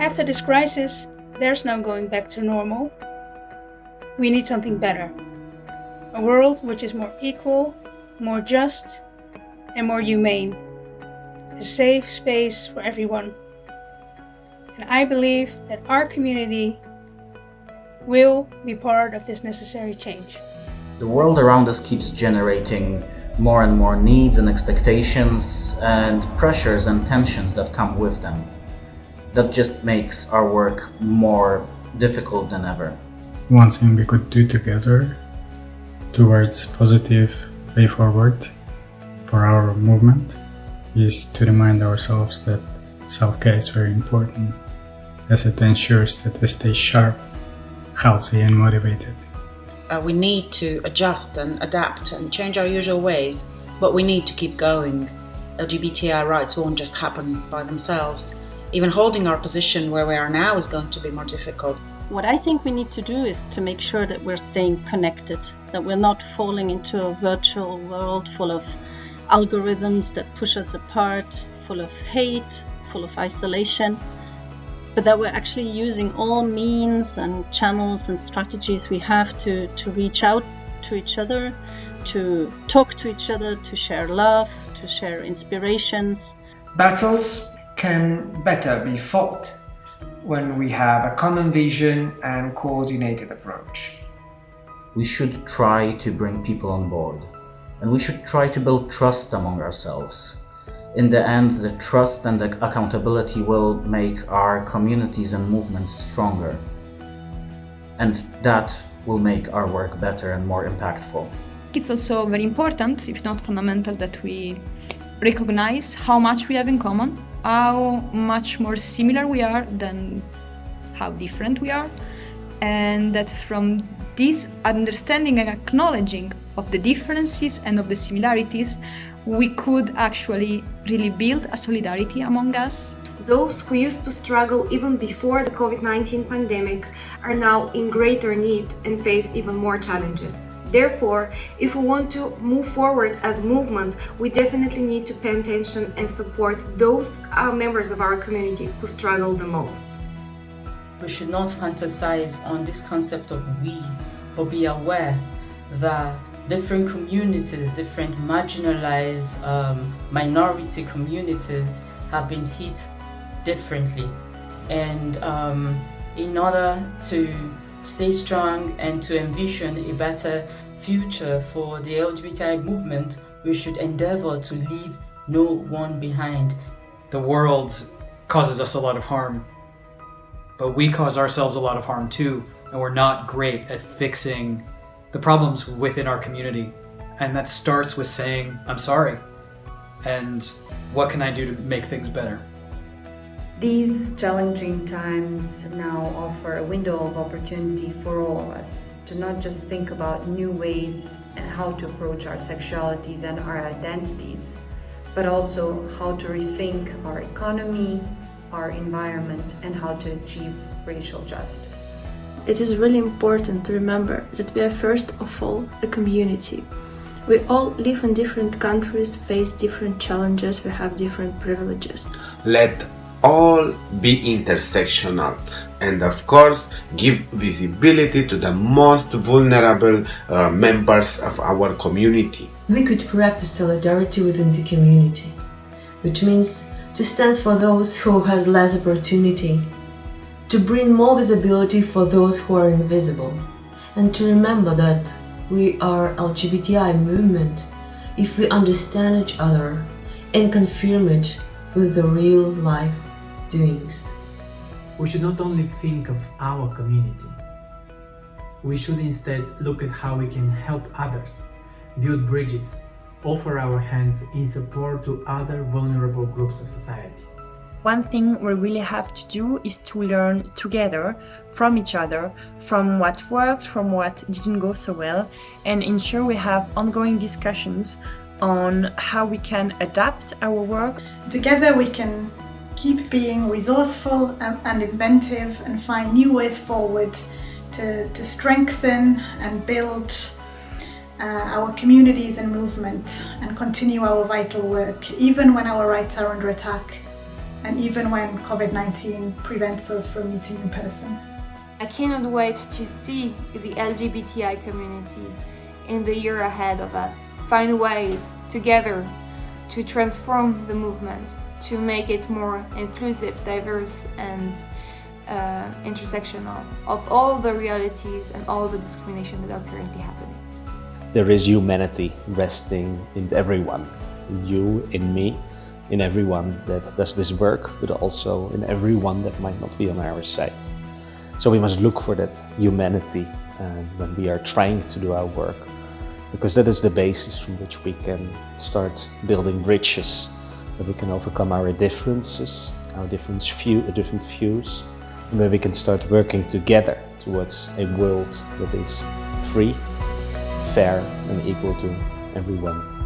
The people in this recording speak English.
After this crisis, there's no going back to normal. We need something better. A world which is more equal, more just, and more humane. A safe space for everyone. And I believe that our community will be part of this necessary change. The world around us keeps generating more and more needs and expectations and pressures and tensions that come with them. That just makes our work more difficult than ever. One thing we could do together towards positive way forward for our movement is to remind ourselves that self-care is very important, as it ensures that we stay sharp, healthy and motivated. We need to adjust and adapt and change our usual ways, but we need to keep going. LGBTI rights won't just happen by themselves. Even holding our position where we are now is going to be more difficult. What I think we need to do is to make sure that we're staying connected, that we're not falling into a virtual world full of algorithms that push us apart, full of hate, full of isolation, but that we're actually using all means and channels and strategies we have to reach out to each other, to talk to each other, to share love, to share inspirations. Battles can better be fought when we have a common vision and coordinated approach. We should try to bring people on board, and we should try to build trust among ourselves. In the end, the trust and the accountability will make our communities and movements stronger, and that will make our work better and more impactful. It's also very important, if not fundamental, that we recognize how much we have in common, how much more similar we are than how different we are, and that from this understanding and acknowledging of the differences and of the similarities, we could actually really build a solidarity among us. Those who used to struggle even before the COVID-19 pandemic are now in greater need and face even more challenges. Therefore, if we want to move forward as a movement, we definitely need to pay attention and support those members of our community who struggle the most. We should not fantasize on this concept of we, but be aware that different communities, different marginalized minority communities have been hit differently. And in order to stay strong and to envision a better future for the LGBTI movement, we should endeavor to leave no one behind. The world causes us a lot of harm, but we cause ourselves a lot of harm too, and we're not great at fixing the problems within our community. And that starts with saying, I'm sorry, and what can I do to make things better? These challenging times now offer a window of opportunity for all of us to not just think about new ways and how to approach our sexualities and our identities, but also how to rethink our economy, our environment, and how to achieve racial justice. It is really important to remember that we are first of all a community. We all live in different countries, face different challenges, we have different privileges. Let all be intersectional and of course give visibility to the most vulnerable members of our community. We could practice solidarity within the community, which means to stand for those who has less opportunity, to bring more visibility for those who are invisible, and to remember that we are LGBTI movement if we understand each other and confirm it with the real life doings. We should not only think of our community, we should instead look at how we can help others, build bridges, offer our hands in support to other vulnerable groups of society. One thing we really have to do is to learn together from each other, from what worked, from what didn't go so well, and ensure we have ongoing discussions on how we can adapt our work. Together we can keep being resourceful and inventive and find new ways forward to strengthen and build our communities and movement and continue our vital work, even when our rights are under attack. and even when COVID-19 prevents us from meeting in person. I cannot wait to see the LGBTI community in the year ahead of us find ways together to transform the movement, to make it more inclusive, diverse and intersectional of all the realities and all the discrimination that are currently happening. There is humanity resting in everyone, in you, in me, in everyone that does this work, but also in everyone that might not be on our side. So we must look for that humanity when we are trying to do our work, because that is the basis from which we can start building bridges, where we can overcome our differences, our different views, and where we can start working together towards a world that is free, fair and equal to everyone.